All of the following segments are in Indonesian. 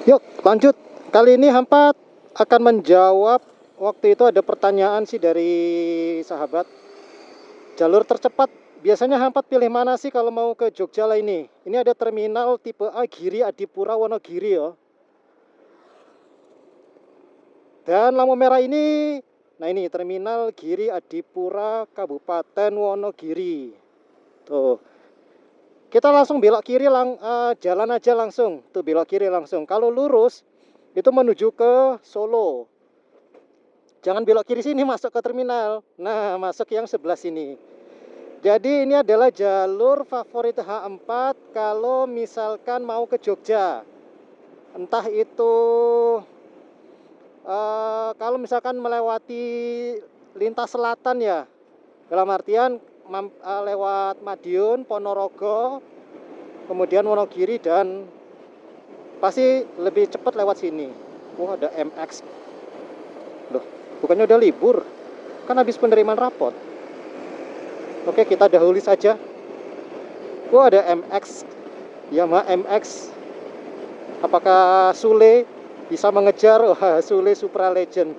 Yuk, lanjut. Kali ini Hampat akan menjawab. Waktu itu ada pertanyaan sih dari sahabat. Jalur tercepat. Biasanya Hampat pilih mana sih kalau mau ke Jogja lah ini? Ini ada terminal tipe A Giri Adipura Wonogiri ya. Dan lampu merah ini, nah ini terminal Giri Adipura Kabupaten Wonogiri. Tuh. Kita langsung belok kiri, jalan aja langsung. Tuh belok kiri langsung. Kalau lurus itu menuju ke Solo. Jangan belok kiri sini masuk ke terminal. Nah, masuk yang sebelah sini. Jadi ini adalah jalur favorit H4 kalau misalkan mau ke Jogja. Entah itu kalau misalkan melewati lintas selatan ya. Dalam artian lewat Madiun, Ponorogo, kemudian Wonogiri, dan pasti lebih cepat lewat sini. Wah, ada MX. Loh, bukannya udah libur? Kan habis penerimaan rapot. Oke, kita dahului saja. Wah, ada MX. Yamaha MX. Apakah Sule bisa mengejar? Wah, Sule Supra Legend.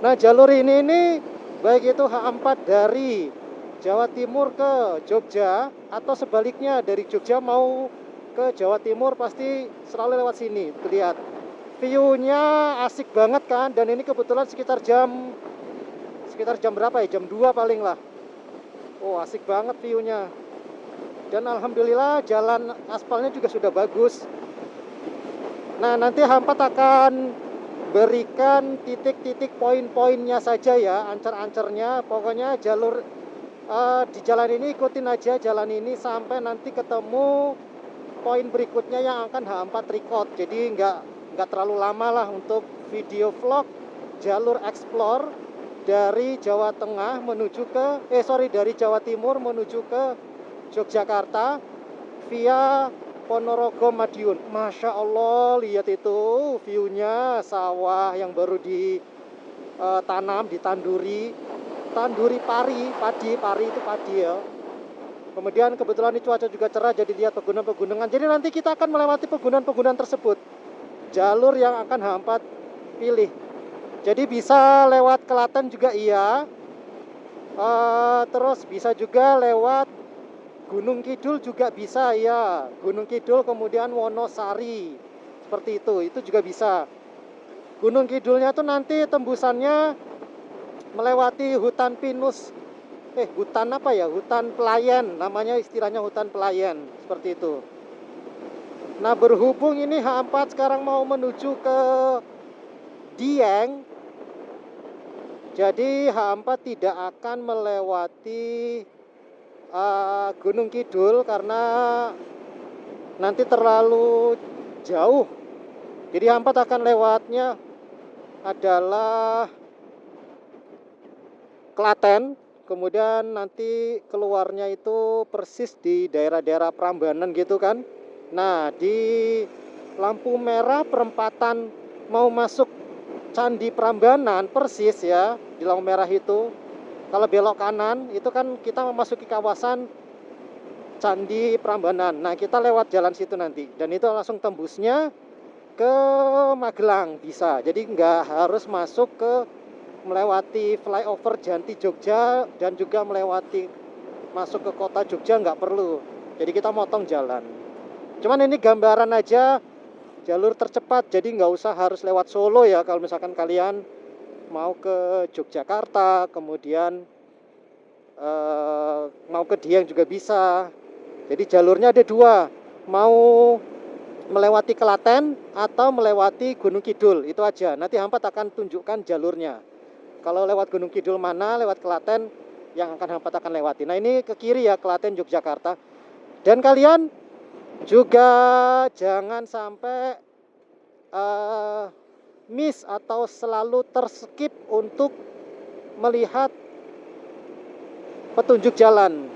Nah, jalur ini baik itu H4 dari Jawa Timur ke Jogja atau sebaliknya dari Jogja mau ke Jawa Timur pasti selalu lewat sini. Lihat, view-nya asik banget kan, dan ini kebetulan sekitar jam berapa ya? Jam 2 paling lah. Oh, asik banget view-nya. Dan alhamdulillah jalan aspalnya juga sudah bagus. Nah, nanti Hampat akan berikan titik-titik poin-poinnya saja ya, ancer-ancernya. Pokoknya jalur di jalan ini ikutin aja jalan ini sampai nanti ketemu poin berikutnya yang akan H4 record. Jadi nggak terlalu lama lah untuk video vlog jalur explore dari Jawa Tengah menuju ke dari Jawa Timur menuju ke Yogyakarta via Ponorogo Madiun. Masya Allah, lihat itu view-nya, sawah yang baru ditanam, ditanduri padi itu padi ya. Kemudian kebetulan ini cuaca juga cerah, jadi lihat pegunungan-pegunungan. Jadi nanti kita akan melewati pegunungan-pegunungan tersebut. Jalur yang akan H4 pilih. Jadi bisa lewat Klaten juga iya. Terus bisa juga lewat Gunung Kidul juga bisa ya. Gunung Kidul kemudian Wonosari. Seperti itu juga bisa. Gunung Kidulnya tuh nanti tembusannya melewati hutan pinus. Hutan apa ya? Hutan pelayan. Namanya istilahnya hutan pelayan. Seperti itu. Nah, berhubung ini H4 sekarang mau menuju ke Dieng. Jadi H4 tidak akan melewati Gunung Kidul karena nanti terlalu jauh. Jadi H4 akan lewatnya adalah Klaten, kemudian nanti keluarnya itu persis di daerah-daerah Prambanan gitu kan. Nah, di lampu merah perempatan mau masuk Candi Prambanan persis ya, di lampu merah itu. Kalau belok kanan itu kan kita memasuki kawasan Candi Prambanan. Nah, kita lewat jalan situ nanti. Dan itu langsung tembusnya ke Magelang bisa. Jadi nggak harus masuk ke melewati flyover Janti Jogja dan juga melewati masuk ke kota Jogja, nggak perlu. Jadi kita motong jalan. Cuman ini gambaran aja jalur tercepat. Jadi nggak usah harus lewat Solo ya kalau misalkan kalian mau ke Yogyakarta, kemudian mau ke Dieng juga bisa. Jadi jalurnya ada dua, mau melewati Klaten atau melewati Gunung Kidul, itu aja. Nanti Hampat akan tunjukkan jalurnya. Kalau lewat Gunung Kidul mana, lewat Klaten yang akan Hampat akan lewati. Nah, ini ke kiri ya, Klaten Yogyakarta. Dan kalian juga jangan sampai miss atau selalu terskip untuk melihat petunjuk jalan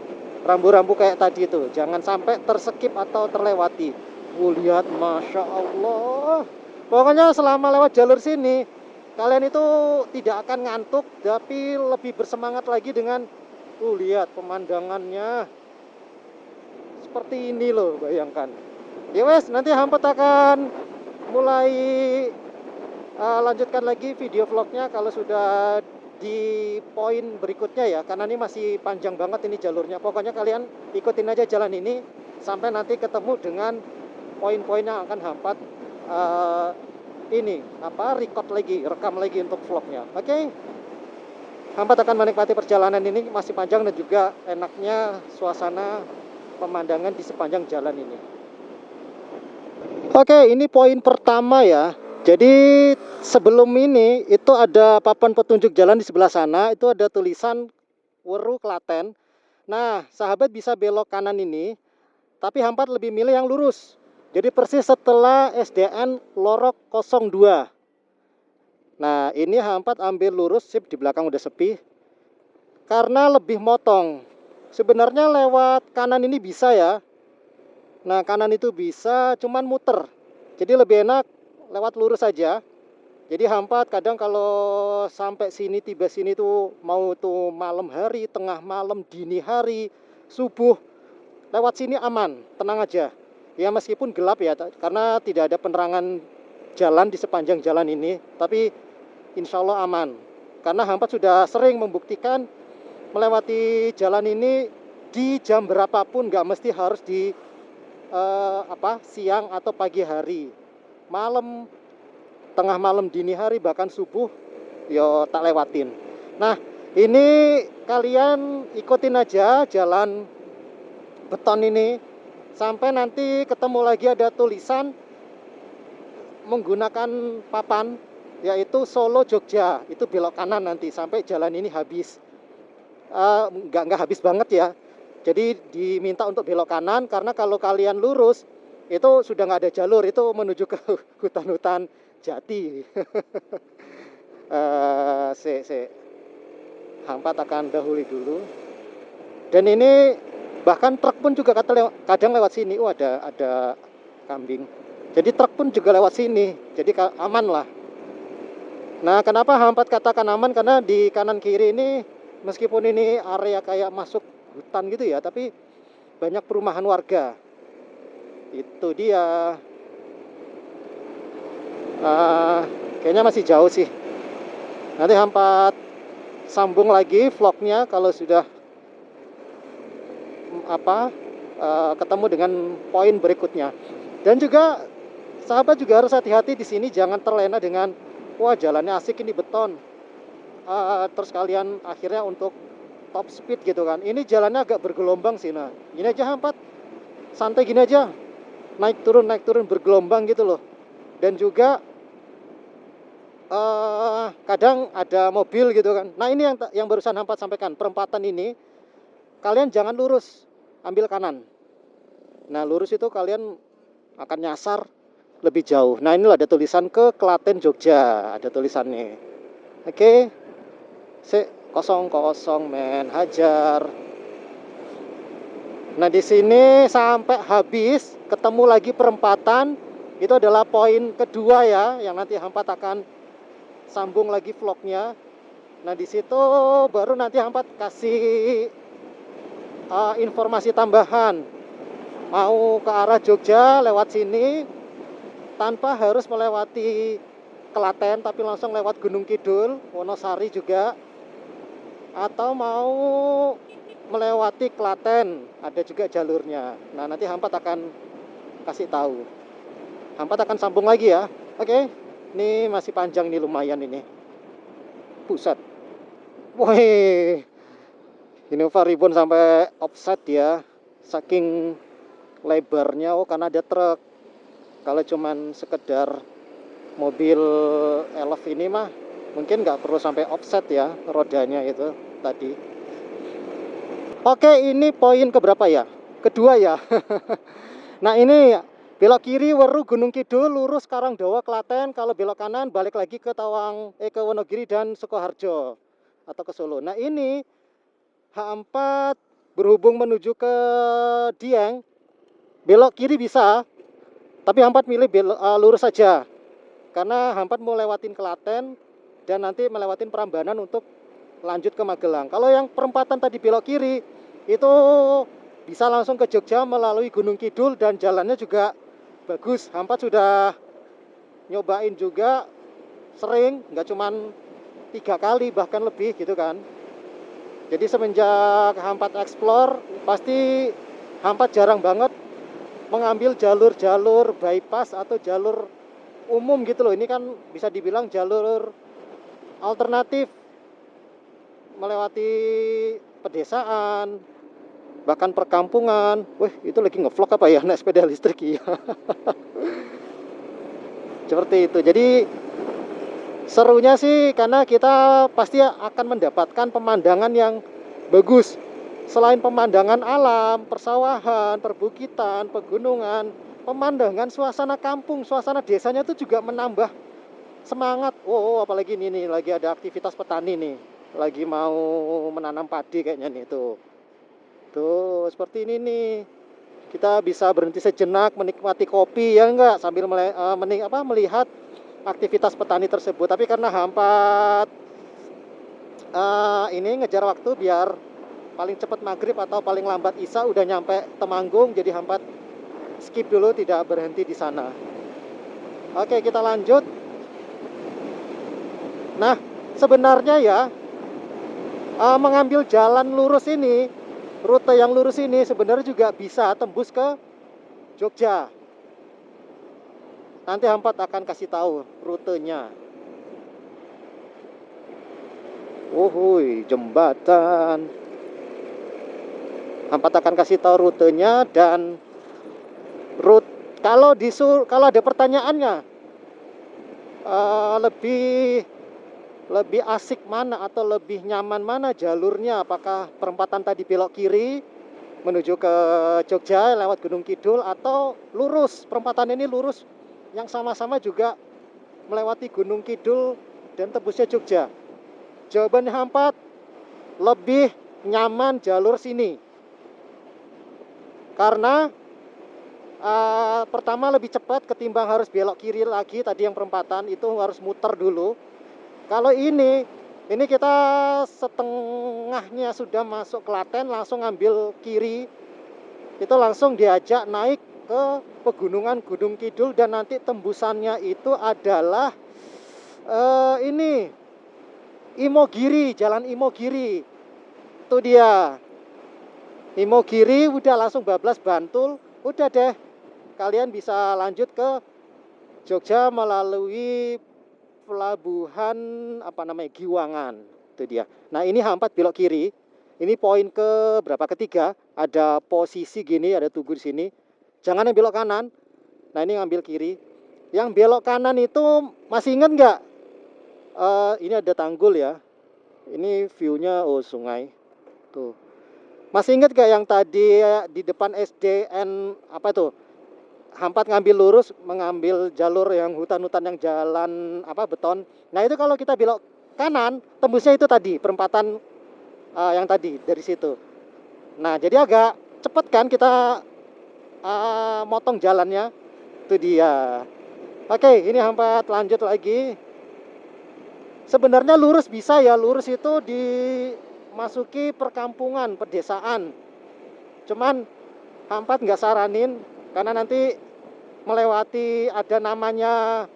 rambu-rambu kayak tadi itu. Jangan sampai terskip atau terlewati. Lihat, Masya Allah. Pokoknya selama lewat jalur sini kalian itu tidak akan ngantuk, tapi lebih bersemangat lagi dengan lihat pemandangannya seperti ini loh, bayangkan. Ya wes, nanti Hampat akan mulai lanjutkan lagi video vlognya kalau sudah di poin berikutnya ya, karena ini masih panjang banget ini jalurnya. Pokoknya kalian ikutin aja jalan ini sampai nanti ketemu dengan poin-poin yang akan Hampat rekam lagi untuk vlognya. Oke. Hampat akan menikmati perjalanan ini, masih panjang dan juga enaknya suasana pemandangan di sepanjang jalan ini. Oke, ini poin pertama ya. Jadi sebelum ini itu ada papan petunjuk jalan di sebelah sana, itu ada tulisan Weru Klaten. Nah, sahabat bisa belok kanan ini, tapi Hampat lebih milih yang lurus. Jadi persis setelah SDN Lorok 02. Nah, ini Hampat ambil lurus, sip, di belakang udah sepi. Karena lebih motong. Sebenarnya lewat kanan ini bisa ya. Nah, kanan itu bisa, cuman muter. Jadi lebih enak lewat lurus saja. Jadi Hampat kadang kalau sampai sini, tiba sini tuh mau tuh malam hari, tengah malam, dini hari, subuh, lewat sini aman, tenang aja. Ya meskipun gelap ya, karena tidak ada penerangan jalan di sepanjang jalan ini, tapi insya Allah aman. Karena Hampat sudah sering membuktikan melewati jalan ini di jam berapapun, nggak mesti harus di siang atau pagi hari, malam, tengah malam, dini hari, bahkan subuh, yo tak lewatin. Nah, ini kalian ikutin aja jalan beton ini sampai nanti ketemu lagi ada tulisan menggunakan papan, yaitu Solo Jogja. Itu belok kanan nanti sampai jalan ini habis. Nggak habis banget ya. Jadi diminta untuk belok kanan, karena kalau kalian lurus itu sudah nggak ada jalur, itu menuju ke hutan-hutan jati. Hampat akan dahului dulu. Dan ini bahkan truk pun juga kadang lewat sini. Ada kambing. Jadi truk pun juga lewat sini. Jadi aman lah. Nah, kenapa Hampat katakan aman? Karena di kanan kiri ini, meskipun ini area kayak masuk hutan gitu ya, tapi banyak perumahan warga. Itu dia. Kayaknya masih jauh sih. Nanti Hampat sambung lagi vlognya kalau sudah ketemu dengan poin berikutnya. Dan juga sahabat juga harus hati-hati di sini, jangan terlena dengan wah jalannya asik ini beton. Terus kalian akhirnya untuk top speed gitu kan. Ini jalannya agak bergelombang sih. Nah, ini aja Hampat santai gini aja. Naik turun bergelombang gitu loh. Dan juga kadang ada mobil gitu kan. Nah, ini yang barusan Hampat sampaikan, perempatan ini kalian jangan lurus, ambil kanan. Nah, lurus itu kalian akan nyasar lebih jauh. Nah, inilah ada tulisan ke Klaten Jogja, ada tulisannya. Oke. 00 men, hajar. Nah, di sini sampai habis ketemu lagi perempatan. Itu adalah poin kedua ya, yang nanti Hampat akan sambung lagi vlognya. Nah, di situ baru nanti Hampat kasih informasi tambahan. Mau ke arah Jogja lewat sini tanpa harus melewati Klaten, tapi langsung lewat Gunung Kidul, Wonosari juga. Atau mau melewati Klaten, ada juga jalurnya. Nah, nanti Hampat akan kasih tahu. Hampat akan sambung lagi ya. Oke. Ini masih panjang nih, lumayan ini. Buset. Woi. Innova Ribbon sampai offset ya. Saking lebarnya, karena ada truk. Kalau cuman sekedar mobil elf ini mah mungkin nggak perlu sampai offset ya rodanya itu tadi. Oke, ini poin keberapa ya? Kedua ya. Nah, ini belok kiri Weru Gunung Kidul, lurus Karangdawa Klaten. Kalau belok kanan balik lagi ke ke Wonogiri dan Sukoharjo atau ke Solo. Nah, ini H4 berhubung menuju ke Dieng, belok kiri bisa, tapi H4 milih lurus saja. Karena H4 mau lewatin Klaten dan nanti melewatin Prambanan untuk lanjut ke Magelang. Kalau yang perempatan tadi belok kiri, itu bisa langsung ke Jogja melalui Gunung Kidul dan jalannya juga bagus. H4 sudah nyobain juga sering, nggak cuman 3 kali bahkan lebih gitu kan. Jadi semenjak Hampat Explore pasti Hampat jarang banget mengambil jalur-jalur bypass atau jalur umum gitu loh. Ini kan bisa dibilang jalur alternatif melewati pedesaan, bahkan perkampungan. Wih, itu lagi ngevlog apa ya, naik sepeda listrik ya. Seperti itu. Jadi serunya sih karena kita pasti akan mendapatkan pemandangan yang bagus. Selain pemandangan alam, persawahan, perbukitan, pegunungan, pemandangan suasana kampung, suasana desanya itu juga menambah semangat. Oh, apalagi ini nih, lagi ada aktivitas petani nih. Lagi mau menanam padi kayaknya nih tuh. Tuh, seperti ini nih. Kita bisa berhenti sejenak menikmati kopi ya enggak sambil melihat aktivitas petani tersebut. Tapi karena Hampat ini ngejar waktu biar paling cepat maghrib atau paling lambat isya udah nyampe Temanggung, jadi Hampat skip dulu, tidak berhenti di sana. Oke, kita lanjut. Nah, sebenarnya ya mengambil jalan lurus ini, rute yang lurus ini sebenarnya juga bisa tembus ke Jogja. Nanti Hampat akan kasih tahu rutenya. Wuhui, jembatan. Hampat akan kasih tahu rutenya dan kalau ada pertanyaannya lebih asik mana atau lebih nyaman mana jalurnya, apakah perempatan tadi belok kiri menuju ke Jogja lewat Gunung Kidul atau lurus, perempatan ini lurus yang sama-sama juga melewati Gunung Kidul dan tembusnya Jogja. Jawabannya Hampat lebih nyaman jalur sini karena pertama lebih cepat ketimbang harus belok kiri lagi, tadi yang perempatan itu harus muter dulu. Kalau ini kita setengahnya sudah masuk Klaten, langsung ngambil kiri, itu langsung diajak naik ke pegunungan Gunung Kidul dan nanti tembusannya itu adalah ini Imogiri, jalan Imogiri. Itu dia. Imogiri udah langsung bablas Bantul, udah deh. Kalian bisa lanjut ke Jogja melalui pelabuhan Giwangan. Itu dia. Nah, ini Hampat belok kiri. Ini poin ke berapa? Ketiga. Ada posisi gini, ada tugu di sini. Jangan yang belok kanan. Nah, ini ngambil kiri. Yang belok kanan itu masih ingat nggak? Ini ada tanggul ya. Ini view-nya sungai. Tuh. Masih ingat gak yang tadi di depan SDN tuh? Hampat ngambil lurus, mengambil jalur yang hutan-hutan yang jalan beton. Nah, itu kalau kita belok kanan, tembusnya itu tadi, perempatan yang tadi dari situ. Nah, jadi agak cepet kan kita motong jalannya. Itu dia. Oke, ini Hampat lanjut lagi. Sebenarnya lurus bisa ya, lurus itu dimasuki perkampungan, pedesaan. Cuman Hampat nggak saranin karena nanti melewati ada namanya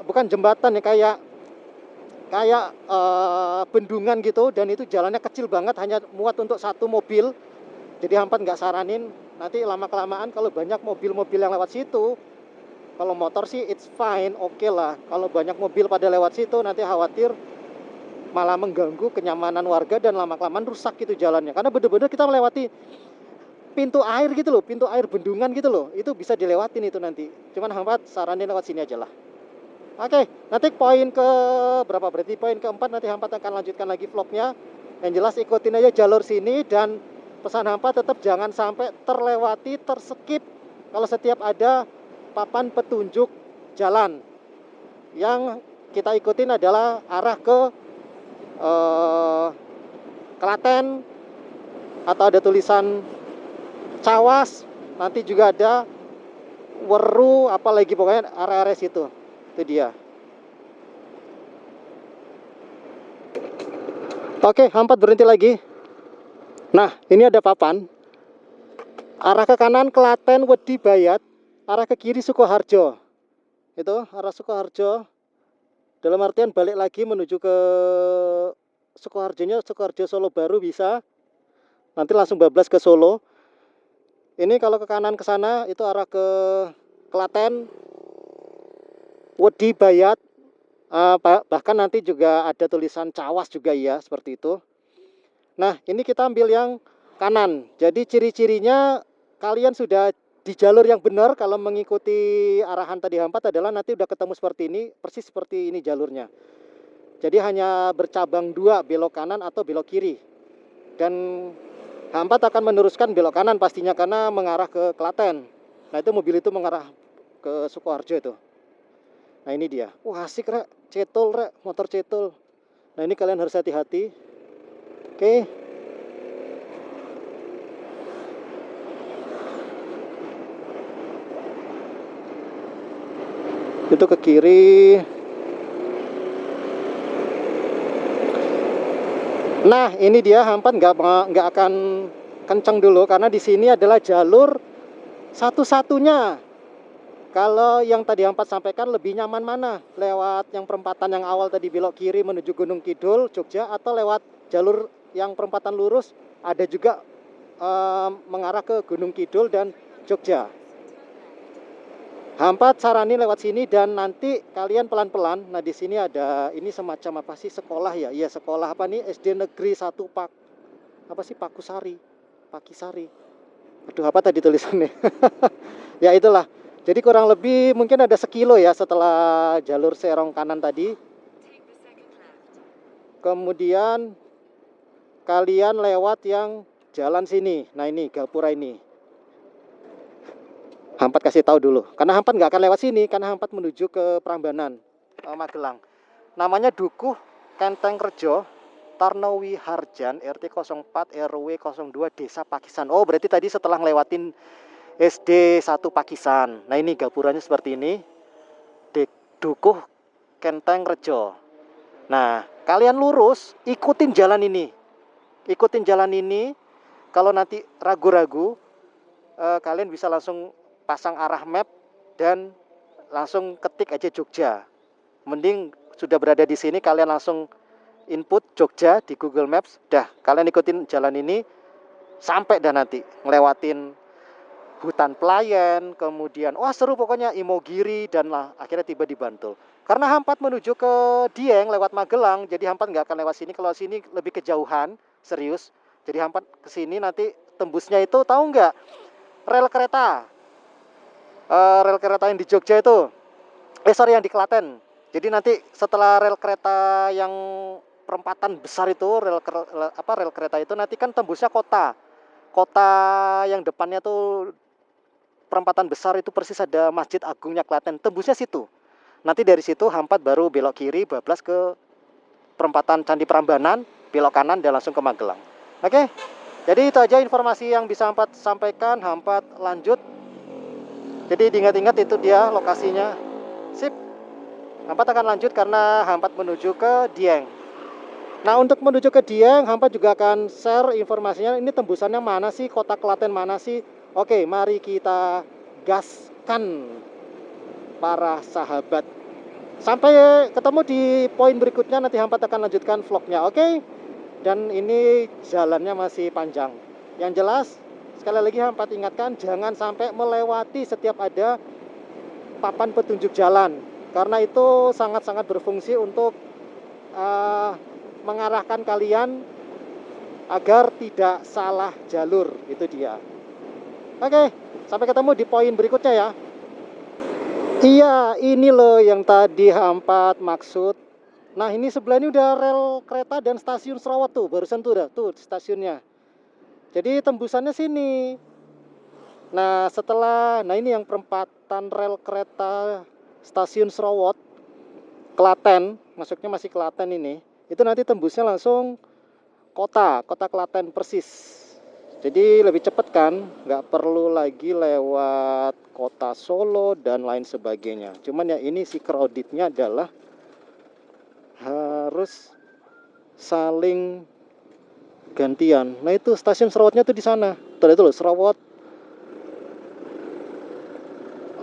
bukan jembatan ya, kayak bendungan gitu, dan itu jalannya kecil banget, hanya muat untuk satu mobil. Jadi Hampat nggak saranin. Nanti lama-kelamaan kalau banyak mobil-mobil yang lewat situ, kalau motor sih it's fine, oke lah. Kalau banyak mobil pada lewat situ, nanti khawatir malah mengganggu kenyamanan warga dan lama-kelamaan rusak gitu jalannya. Karena bener-bener kita melewati pintu air gitu loh, pintu air bendungan gitu loh. Itu bisa dilewatin itu nanti. Cuman Hampat saranin lewat sini aja lah. Oke, nanti poin ke berapa? Berarti poin keempat nanti Hampat akan lanjutkan lagi vlognya. Yang jelas ikutin aja jalur sini dan pesan Hampat tetap jangan sampai terlewati, terskip kalau setiap ada papan petunjuk jalan. Yang kita ikutin adalah arah ke Klaten atau ada tulisan Cawas, nanti juga ada Weru, apalagi pokoknya area-area situ. Itu dia. Oke, Hampat berhenti lagi. Nah, ini ada papan. Arah ke kanan Klaten Wedi Bayat, arah ke kiri Sukoharjo. itu arah Sukoharjo. Dalam artian balik lagi menuju ke Sukoharjo Solo Baru bisa. Nanti langsung bablas ke Solo. Ini kalau ke kanan ke sana itu arah ke Klaten, Wedi, Bayat. Bahkan nanti juga ada tulisan Cawas juga ya, seperti itu. Nah, ini kita ambil yang kanan. Jadi ciri-cirinya kalian sudah di jalur yang benar kalau mengikuti arahan tadi H4 adalah nanti udah ketemu seperti ini, persis seperti ini jalurnya. Jadi hanya bercabang dua, belok kanan atau belok kiri. Dan H4 akan meneruskan belok kanan pastinya karena mengarah ke Klaten. Nah, itu mobil itu mengarah ke Sukoharjo itu. Nah, ini dia. Wah, asik rek, cetol rek, motor cetol. Nah, ini kalian harus hati-hati. Oke. Itu ke kiri. Nah, ini dia H4 nggak akan kenceng dulu karena di sini adalah jalur satu-satunya. Kalau yang tadi H4 sampaikan lebih nyaman mana? Lewat yang perempatan yang awal tadi belok kiri menuju Gunung Kidul, Jogja, atau lewat jalur yang perempatan lurus ada juga mengarah ke Gunung Kidul dan Jogja. H4 sarani lewat sini dan nanti kalian pelan-pelan. Nah, di sini ada ini semacam apa sih, sekolah ya? Iya, sekolah apa nih? SD Negeri 1 Pakisari. Aduh, apa tadi tulisannya? Ya itulah. Jadi kurang lebih mungkin ada sekilo ya setelah jalur Serong kanan tadi. Kemudian kalian lewat yang jalan sini. Nah, ini Gapura ini. H4 kasih tahu dulu. Karena H4 nggak akan lewat sini, karena H4 menuju ke Prambanan, Magelang. Namanya Dukuh Kenteng Rejo, Tarnowi Harjan, RT 04 RW 02 Desa Pakisan. Oh, berarti tadi setelah ngelewatin SD 1 Pakisan. Nah, ini gapuranya seperti ini. Dukuh Kenteng Rejo. Nah, kalian lurus, ikutin jalan ini. Kalau nanti ragu-ragu, kalian bisa langsung pasang arah map dan langsung ketik aja Jogja. Mending sudah berada di sini kalian langsung input Jogja di Google Maps. Dah, kalian ikutin jalan ini sampai dah nanti ngelewatin hutan Pelayan, kemudian wah seru pokoknya Imogiri dan lah akhirnya tiba di Bantul. Karena H4 menuju ke Dieng lewat Magelang, jadi H4 nggak akan lewat sini. Kalau sini lebih kejauhan, serius. Jadi H4 ke sini nanti tembusnya itu tahu nggak? Rel kereta yang di Jogja itu, yang di Klaten. Jadi nanti setelah rel kereta yang perempatan besar itu, rel kereta itu nanti kan tembusnya kota yang depannya tuh perempatan besar itu persis ada Masjid Agungnya Klaten, tembusnya situ. Nanti dari situ H4 baru belok kiri, bablas ke perempatan Candi Prambanan, belok kanan dan langsung ke Magelang. Oke, jadi itu aja informasi yang bisa H4 sampaikan. H4 lanjut. Jadi diingat-ingat itu dia lokasinya. Sip. H4 akan lanjut karena H4 menuju ke Dieng. Nah, untuk menuju ke Dieng, H4 juga akan share informasinya. Ini tembusannya mana sih? Kota Klaten mana sih? Oke, mari kita gaskan para sahabat. Sampai ketemu di poin berikutnya, nanti H4 akan lanjutkan vlognya. Oke? Dan ini jalannya masih panjang. Yang jelas, sekali lagi H4 ingatkan, jangan sampai melewati setiap ada papan petunjuk jalan. Karena itu sangat-sangat berfungsi untuk mengarahkan kalian agar tidak salah jalur. Itu dia. Oke, sampai ketemu di poin berikutnya ya. Iya, ini loh yang tadi H4 maksud. Nah, ini sebelah ini udah rel kereta dan stasiun Serawat tuh. Barusan tuh udah tuh stasiunnya. Jadi tembusannya sini. Nah, nah ini yang perempatan rel kereta stasiun Serawat Klaten, masuknya masih Klaten ini. Itu nanti tembusnya langsung kota Klaten persis. Jadi lebih cepat kan, nggak perlu lagi lewat kota Solo dan lain sebagainya. Cuman ya ini si crowdednya adalah harus saling gantian. Nah itu stasiun Serawatnya tuh di sana. Tuh itu loh Serawat.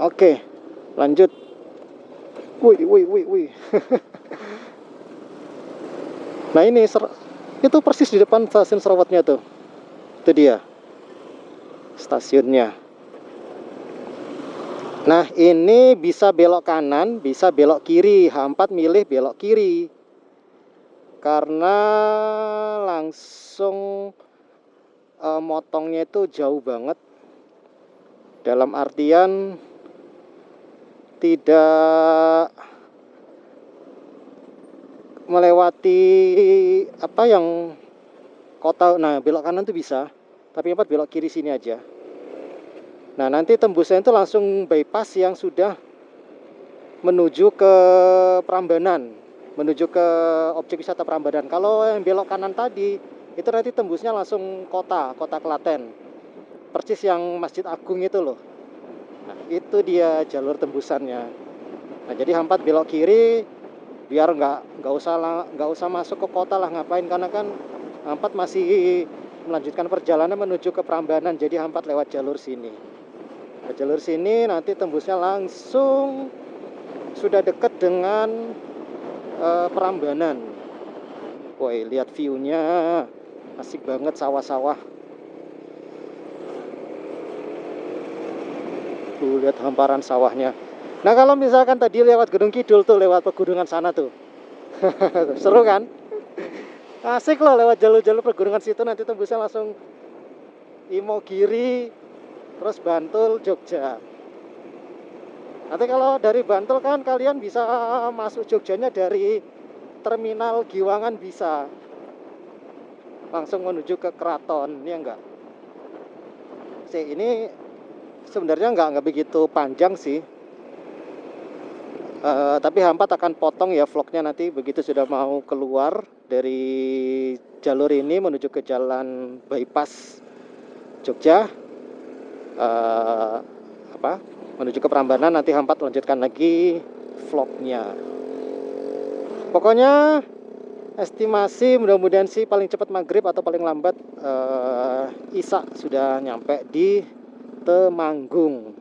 Oke, lanjut. Wih, wih, wih, wih. Nah ini itu persis di depan stasiun Serawatnya tuh. Itu dia stasiunnya. Nah ini bisa belok kanan, bisa belok kiri. H4 milih belok kiri karena langsung motongnya itu jauh banget. Dalam artian tidak melewati apa yang kota. Nah belok kanan tuh bisa, tapi H4 belok kiri sini aja. Nah nanti tembusnya itu langsung bypass yang sudah menuju ke Prambanan, menuju ke objek wisata Prambanan. Kalau yang belok kanan tadi itu nanti tembusnya langsung kota Klaten, persis yang Masjid Agung itu loh. Nah itu dia jalur tembusannya. Nah jadi H4 belok kiri biar nggak usah masuk ke kota lah, ngapain, karena kan H4 masih melanjutkan perjalanan menuju ke Prambanan, jadi H4 lewat jalur sini. Nah, jalur sini nanti tembusnya langsung sudah dekat dengan Prambanan. Woi, lihat view-nya, asik banget, sawah-sawah. Tuh lihat hamparan sawahnya. Nah kalau misalkan tadi lewat Gunung Kidul tuh, lewat pegunungan sana tuh, seru kan? Asik loh lewat jalur-jalur pegunungan situ, nanti tembusnya langsung Imogiri, terus Bantul, Jogja. Nanti kalau dari Bantul kan kalian bisa masuk Jogjanya dari terminal Giwangan, bisa langsung menuju ke keraton, ya enggak? Ini sebenarnya nggak begitu panjang sih. Tapi H4 akan potong ya vlognya nanti begitu sudah mau keluar dari jalur ini menuju ke jalan bypass Jogja, menuju ke Prambanan. Nanti H4 lanjutkan lagi vlognya. Pokoknya estimasi mudah-mudahan sih paling cepat maghrib atau paling lambat Isya sudah nyampe di Temanggung.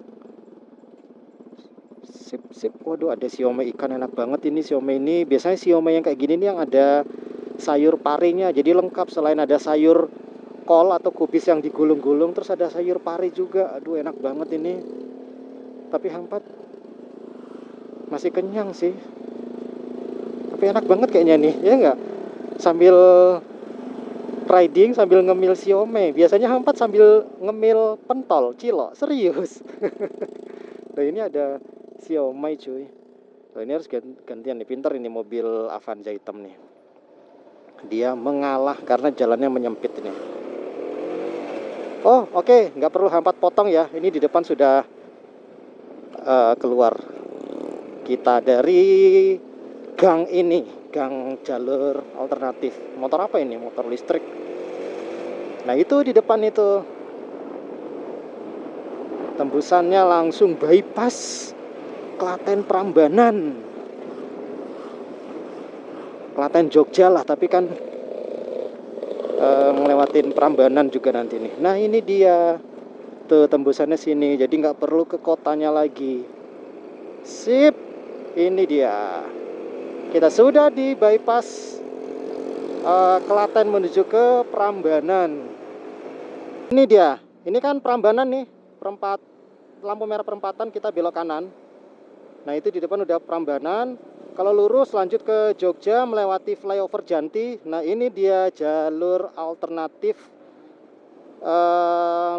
Sip. Waduh, ada siomay ikan, enak banget ini siomay ini. Biasanya siomay yang kayak gini nih yang ada sayur parinya, jadi lengkap. Selain ada sayur kol atau kubis yang digulung-gulung, terus ada sayur pari juga. Aduh, enak banget ini. Tapi H4 masih kenyang sih. Tapi enak banget kayaknya nih, ya enggak? Sambil riding sambil ngemil siomay. Biasanya H4 sambil ngemil pentol, cilok, serius. Nah ini ada siomay cuy. Nah, ini harus gantian nih, pinter ini mobil Avanza hitam nih. Dia mengalah karena jalannya menyempit ini. Oh oke, nggak perlu H4 potong ya. Ini di depan sudah keluar kita dari gang ini, gang jalur alternatif. Motor apa ini? Motor listrik. Nah itu di depan itu tembusannya langsung bypass Klaten Prambanan, Klaten Jogja lah, tapi kan ngelewatin Prambanan juga nanti nih. Nah ini dia tuh tembusannya sini, jadi nggak perlu ke kotanya lagi. Sip, ini dia. Kita sudah di bypass Klaten menuju ke Prambanan. Ini dia, ini kan Prambanan nih, lampu merah perempatan, kita belok kanan. Nah itu di depan udah Prambanan. Kalau lurus lanjut ke Jogja melewati flyover Janti. Nah ini dia jalur alternatif,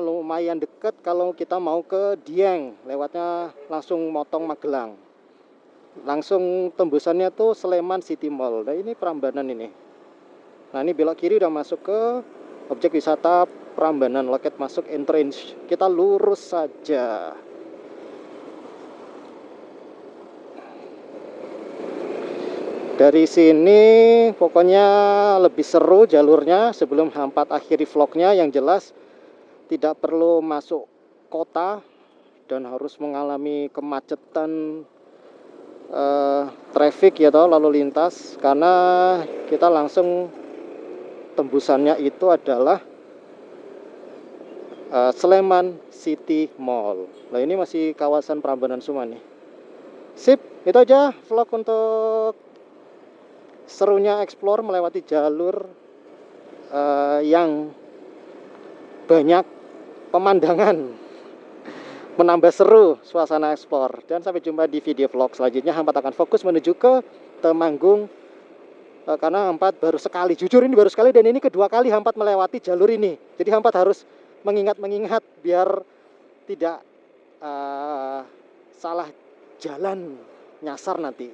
lumayan deket kalau kita mau ke Dieng, lewatnya langsung motong Magelang. Langsung tembusannya tuh Sleman City Mall. Nah ini Prambanan ini. Nah ini belok kiri udah masuk ke objek wisata Prambanan, loket masuk entrance. Kita lurus saja. Dari sini pokoknya lebih seru jalurnya. Sebelum H4 akhiri vlognya, yang jelas tidak perlu masuk kota dan harus mengalami kemacetan traffic ya toh, lalu lintas, karena kita langsung tembusannya itu adalah Sleman City Mall. Nah ini masih kawasan Prambanan semua nih. Sip, Itu aja vlog untuk serunya explore melewati jalur yang banyak pemandangan, menambah seru suasana explore. Dan sampai jumpa di video vlog selanjutnya. Hampat akan fokus menuju ke Temanggung, karena Hampat baru sekali, jujur ini baru sekali, dan ini kedua kali Hampat melewati jalur ini. Jadi Hampat harus mengingat biar tidak salah jalan, nyasar nanti.